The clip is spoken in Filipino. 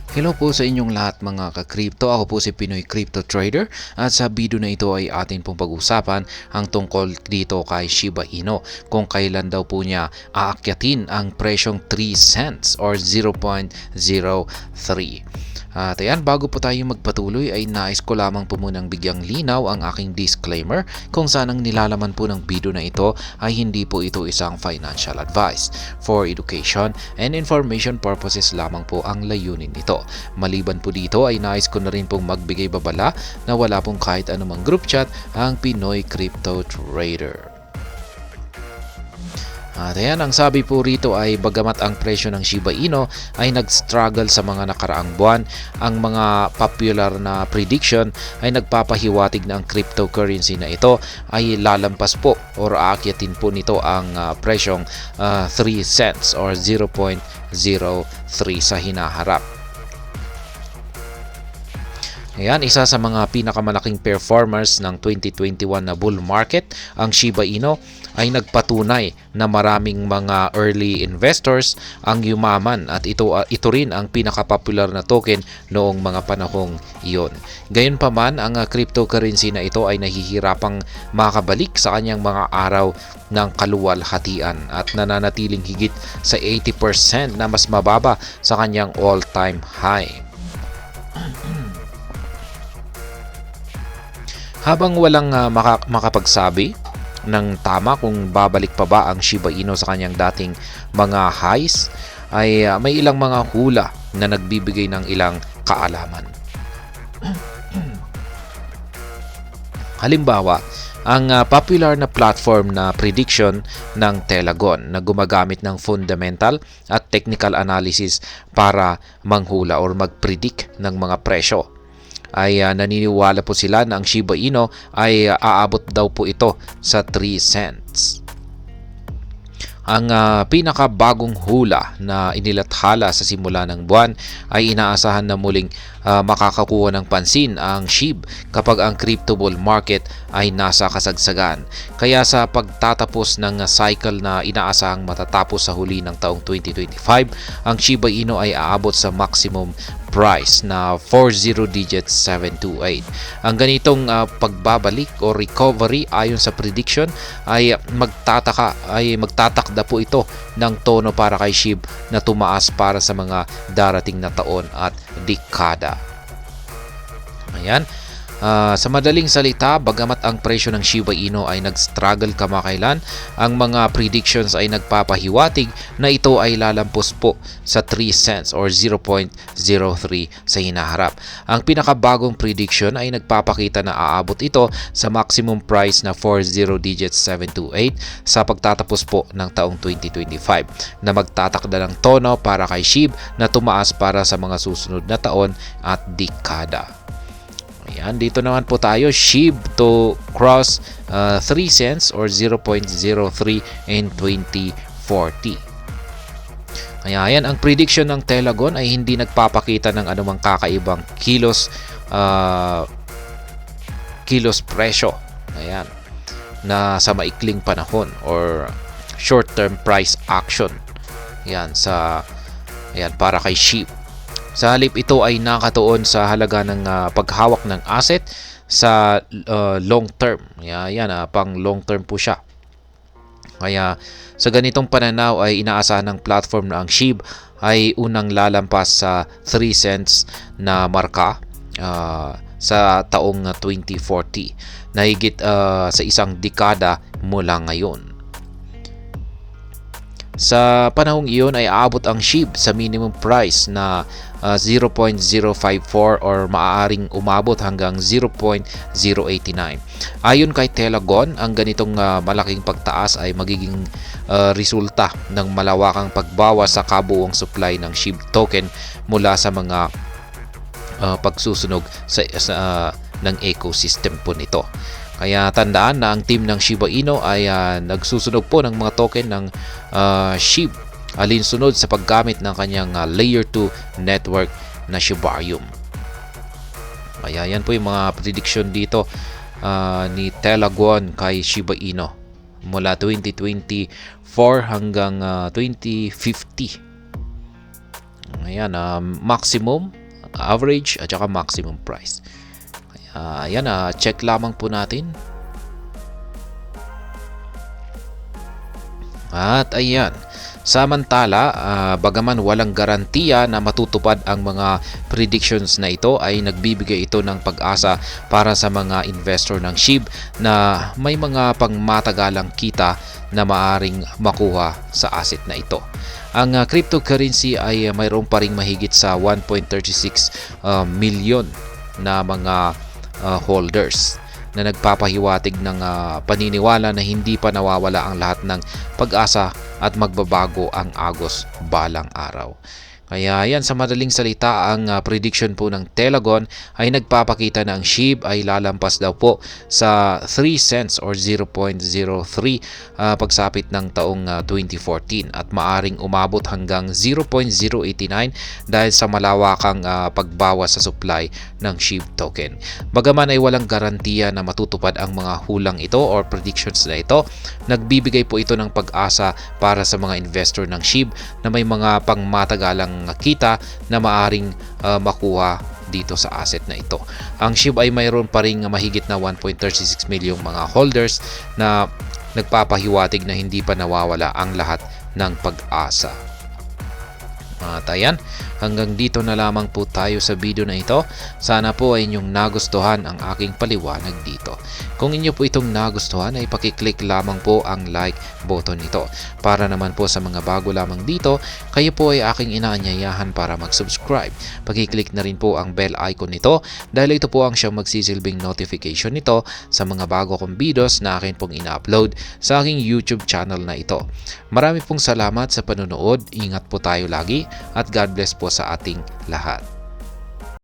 Hello po sa inyong lahat mga ka-crypto. Ako po si Pinoy Crypto Trader at sa video na ito ay atin pong pag-usapan ang tungkol dito kay Shiba Inu kung kailan daw po niya aakyatin ang presyong 3 cents or 0.03. At ayan, bago po tayo magpatuloy ay nais ko lamang po munang bigyang linaw ang aking disclaimer kung saan ang nilalaman po ng video na ito ay hindi po ito isang financial advice. For education and information purposes lamang po ang layunin nito. Maliban po dito ay nais ko na rin pong magbigay babala na wala pong kahit anumang group chat ang Pinoy Crypto Trader. At ayan, ang sabi po rito ay bagamat ang presyo ng Shiba Inu ay nag-struggle sa mga nakaraang buwan, ang mga popular na prediction ay nagpapahiwatig na ang cryptocurrency na ito ay lalampas po or aakyatin po nito ang presyong 3 cents or 0.03 sa hinaharap. Ayan, isa sa mga pinakamalaking performers ng 2021 na bull market, ang Shiba Inu, ay nagpatunay na maraming mga early investors ang yumaman at ito rin ang pinakapopular na token noong mga panahong iyon. Gayunpaman, ang cryptocurrency na ito ay nahihirapang makabalik sa kanyang mga araw ng kaluwalhatian at nananatiling higit sa 80% na mas mababa sa kanyang all-time high. Habang walang makapagsabi ng tama kung babalik pa ba ang Shiba Inu sa kanyang dating mga highs, ay may ilang mga hula na nagbibigay ng ilang kaalaman. Halimbawa, ang popular na platform na prediction ng Telegon na gumagamit ng fundamental at technical analysis para manghula or mag-predict ng mga presyo, ay naniniwala po sila na ang Shiba Inu ay aabot daw po ito sa 3 cents. Ang pinakabagong hula na inilathala sa simula ng buwan ay inaasahan na muling makakakuha ng pansin ang SHIB kapag ang crypto bull market ay nasa kasagsagan. Kaya sa pagtatapos ng cycle na inaasahang matatapos sa huli ng taong 2025, ang Shiba Inu ay aabot sa maximum price na 40 digits 728. Ang ganitong pagbabalik o recovery ayon sa prediction ay magtatakda po ito ng tono para kay SHIB na tumaas para sa mga darating na taon at dekada. Ayan. Sa madaling salita, bagamat ang presyo ng Shiba Inu ay nag-struggle kamakailan, ang mga predictions ay nagpapahiwatig na ito ay lalampos po sa 3 cents or 0.03 sa hinaharap. Ang pinakabagong prediction ay nagpapakita na aabot ito sa maximum price na 40 digits 728 sa pagtatapos po ng taong 2025 na magtatakda ng tono para kay SHIB na tumaas para sa mga susunod na taon at dekada. Ayan, dito naman po tayo, SHIB to cross 3 cents or 0.03 in 2040. Kaya ayan, ang prediction ng Telegon ay hindi nagpapakita ng anumang kakaibang kilos presyo. Ayan, na sa maikling panahon or short-term price action. Ayan, para kay SHIB. Sa halip, ito ay nakatuon sa halaga ng paghawak ng asset sa long term. Yan, pang long term po siya. Kaya sa ganitong pananaw ay inaasahan ng platform na ang SHIB ay unang lalampas sa 3 cents na marka sa taong 2040 na higit sa isang dekada mula ngayon. Sa panahong iyon ay aabot ang SHIB sa minimum price na 0.054 or maaaring umabot hanggang 0.089. Ayon kay Telegon, ang ganitong malaking pagtaas ay magiging resulta ng malawakang pagbawas sa kabuuang supply ng SHIB token mula sa mga pagsusunog ng ecosystem po nito. Kaya tandaan na ang team ng Shiba Inu ay nagsusunog po ng mga token ng SHIB alinsunod sa paggamit ng kanyang Layer 2 network na Shibarium. Kaya yan po yung mga prediction dito ni Telegon kay Shiba Inu mula 2024 hanggang 2050. Ayan, maximum average at saka maximum price. Kaya ayan, check lamang po natin. At ayan, samantala, bagaman walang garantiya na matutupad ang mga predictions na ito, ay nagbibigay ito ng pag-asa para sa mga investor ng SHIB na may mga pangmatagalang kita na maaring makuha sa asset na ito. Ang cryptocurrency ay mayroon pa ring mahigit sa 1.36 million na mga holders na nagpapahiwatig ng paniniwala na hindi pa nawawala ang lahat ng pag-asa at magbabago ang Agos balang araw. Kaya yan, sa madaling salita, ang prediction po ng Telegon ay nagpapakita na ang SHIB ay lalampas daw po sa 3 cents or 0.03 pagsapit ng taong 2014 at maaring umabot hanggang 0.089 dahil sa malawakang pagbawas sa supply ng SHIB token. Bagaman ay walang garantiya na matutupad ang mga hulang ito or predictions na ito, nagbibigay po ito ng pag-asa para sa mga investor ng SHIB na may mga pangmatagalang kita na maaring makuha dito sa asset na ito. Ang SHIB ay mayroon pa ring mahigit na 1.36 milyong mga holders na nagpapahiwatig na hindi pa nawawala ang lahat ng pag-asa. At ayan, hanggang dito na lamang po tayo sa video na ito. Sana po ay inyong nagustuhan ang aking paliwanag dito. Kung inyo po itong nagustuhan ay pakiclick lamang po ang like button nito. Para naman po sa mga bago lamang dito, kayo po ay aking inaanyayahan para mag-subscribe. Pakiclick na rin po ang bell icon nito dahil ito po ang siyang magsisilbing notification nito sa mga bago kong videos na akin pong ina-upload sa aking YouTube channel na ito. Marami pong salamat sa panonood. Ingat po tayo lagi at God bless po sa ating lahat.